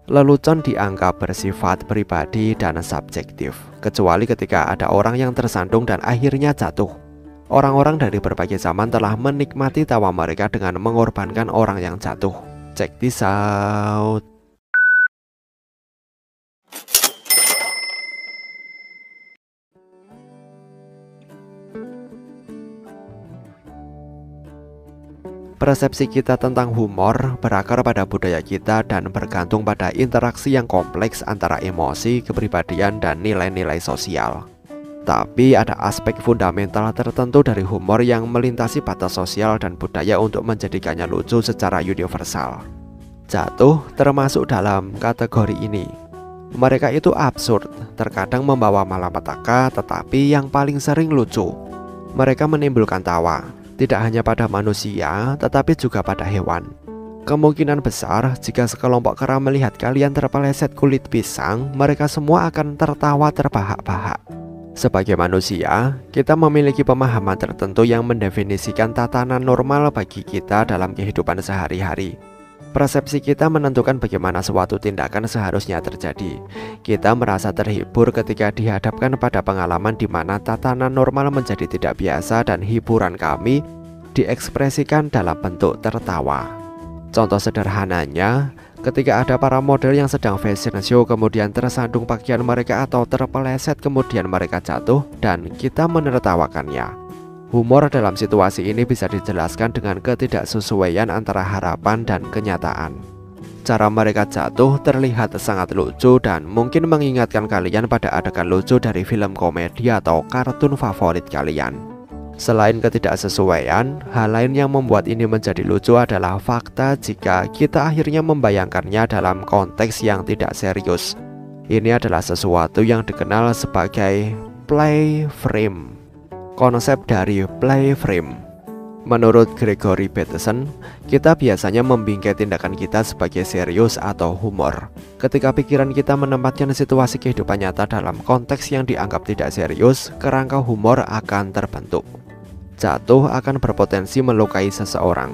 Lelucon dianggap bersifat pribadi dan subjektif, kecuali ketika ada orang yang tersandung dan akhirnya jatuh. Orang-orang dari berbagai zaman telah menikmati tawa mereka dengan mengorbankan orang yang jatuh. Check this out. Persepsi kita tentang humor berakar pada budaya kita dan bergantung pada interaksi yang kompleks antara emosi, kepribadian, dan nilai-nilai sosial. Tapi ada aspek fundamental tertentu dari humor yang melintasi batas sosial dan budaya untuk menjadikannya lucu secara universal. Jatuh termasuk dalam kategori ini. Mereka itu absurd, terkadang membawa malapetaka, tetapi yang paling sering lucu. Mereka menimbulkan tawa, tidak hanya pada manusia, tetapi juga pada hewan. Kemungkinan besar jika sekelompok kera melihat kalian terpeleset kulit pisang, mereka semua akan tertawa terbahak-bahak. Sebagai manusia, kita memiliki pemahaman tertentu yang mendefinisikan tatanan normal bagi kita dalam kehidupan sehari-hari. Persepsi kita menentukan bagaimana suatu tindakan seharusnya terjadi. Kita merasa terhibur ketika dihadapkan pada pengalaman di mana tatanan normal menjadi tidak biasa dan hiburan kami diekspresikan dalam bentuk tertawa. Contoh sederhananya, ketika ada para model yang sedang fashion show kemudian tersandung pakaian mereka atau terpeleset kemudian mereka jatuh dan kita menertawakannya. Humor dalam situasi ini bisa dijelaskan dengan ketidaksesuaian antara harapan dan kenyataan. Cara mereka jatuh terlihat sangat lucu dan mungkin mengingatkan kalian pada adegan lucu dari film komedi atau kartun favorit kalian. Selain ketidaksesuaian, hal lain yang membuat ini menjadi lucu adalah fakta jika kita akhirnya membayangkannya dalam konteks yang tidak serius. Ini adalah sesuatu yang dikenal sebagai play frame. Konsep dari play frame. Menurut Gregory Bateson, kita biasanya membingkai tindakan kita sebagai serius atau humor. Ketika pikiran kita menempatkan situasi kehidupan nyata dalam konteks yang dianggap tidak serius, kerangka humor akan terbentuk. Jatuh akan berpotensi melukai seseorang.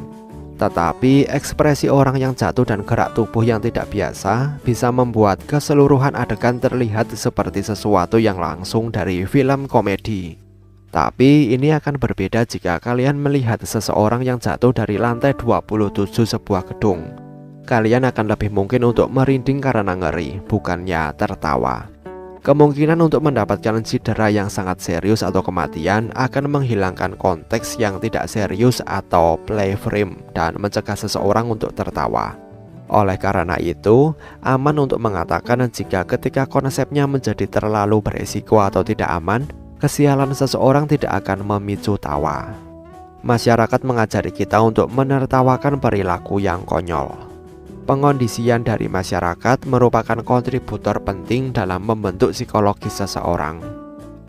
Tetapi ekspresi orang yang jatuh dan gerak tubuh yang tidak biasa bisa membuat keseluruhan adegan terlihat seperti sesuatu yang langsung dari film komedi. Tapi ini akan berbeda jika kalian melihat seseorang yang jatuh dari lantai 27 sebuah gedung. Kalian akan lebih mungkin untuk merinding karena ngeri, bukannya tertawa. Kemungkinan untuk mendapatkan cedera yang sangat serius atau kematian akan menghilangkan konteks yang tidak serius atau play frame dan mencegah seseorang untuk tertawa. Oleh karena itu, aman untuk mengatakan jika ketika konsepnya menjadi terlalu beresiko atau tidak aman, kesialan seseorang tidak akan memicu tawa. Masyarakat mengajari kita untuk menertawakan perilaku yang konyol. Pengondisian dari masyarakat merupakan kontributor penting dalam membentuk psikologis seseorang.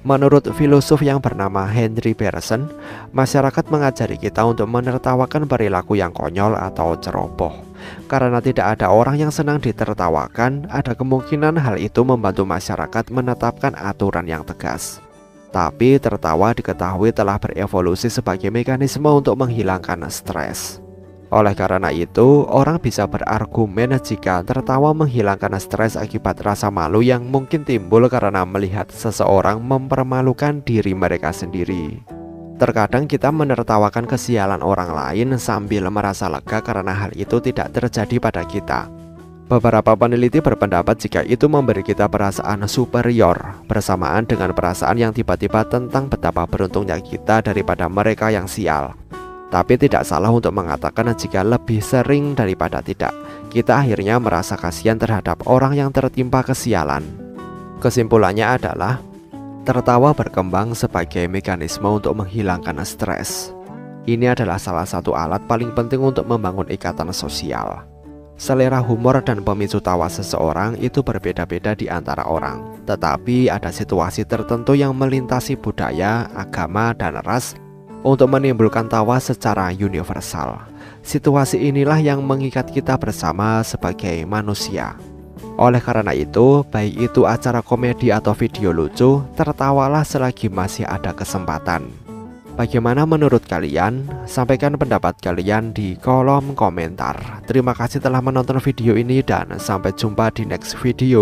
Menurut filosof yang bernama Henry Bergson, masyarakat mengajari kita untuk menertawakan perilaku yang konyol atau ceroboh. Karena tidak ada orang yang senang ditertawakan, ada kemungkinan hal itu membantu masyarakat menetapkan aturan yang tegas. Tapi tertawa diketahui telah berevolusi sebagai mekanisme untuk menghilangkan stres. Oleh karena itu, orang bisa berargumen jika tertawa menghilangkan stres akibat rasa malu yang mungkin timbul karena melihat seseorang mempermalukan diri mereka sendiri. Terkadang kita menertawakan kesialan orang lain sambil merasa lega karena hal itu tidak terjadi pada kita. Beberapa peneliti berpendapat jika itu memberi kita perasaan superior bersamaan dengan perasaan yang tiba-tiba tentang betapa beruntungnya kita daripada mereka yang sial. Tapi tidak salah untuk mengatakan jika lebih sering daripada tidak, kita akhirnya merasa kasihan terhadap orang yang tertimpa kesialan. Kesimpulannya adalah, tertawa berkembang sebagai mekanisme untuk menghilangkan stres. Ini adalah salah satu alat paling penting untuk membangun ikatan sosial. Selera humor dan pemicu tawa seseorang itu berbeda-beda di antara orang. Tetapi ada situasi tertentu yang melintasi budaya, agama, dan ras untuk menimbulkan tawa secara universal. Situasi inilah yang mengikat kita bersama sebagai manusia. Oleh karena itu, baik itu acara komedi atau video lucu, tertawalah selagi masih ada kesempatan. Bagaimana menurut kalian? Sampaikan pendapat kalian di kolom komentar. Terima kasih telah menonton video ini dan sampai jumpa di next video.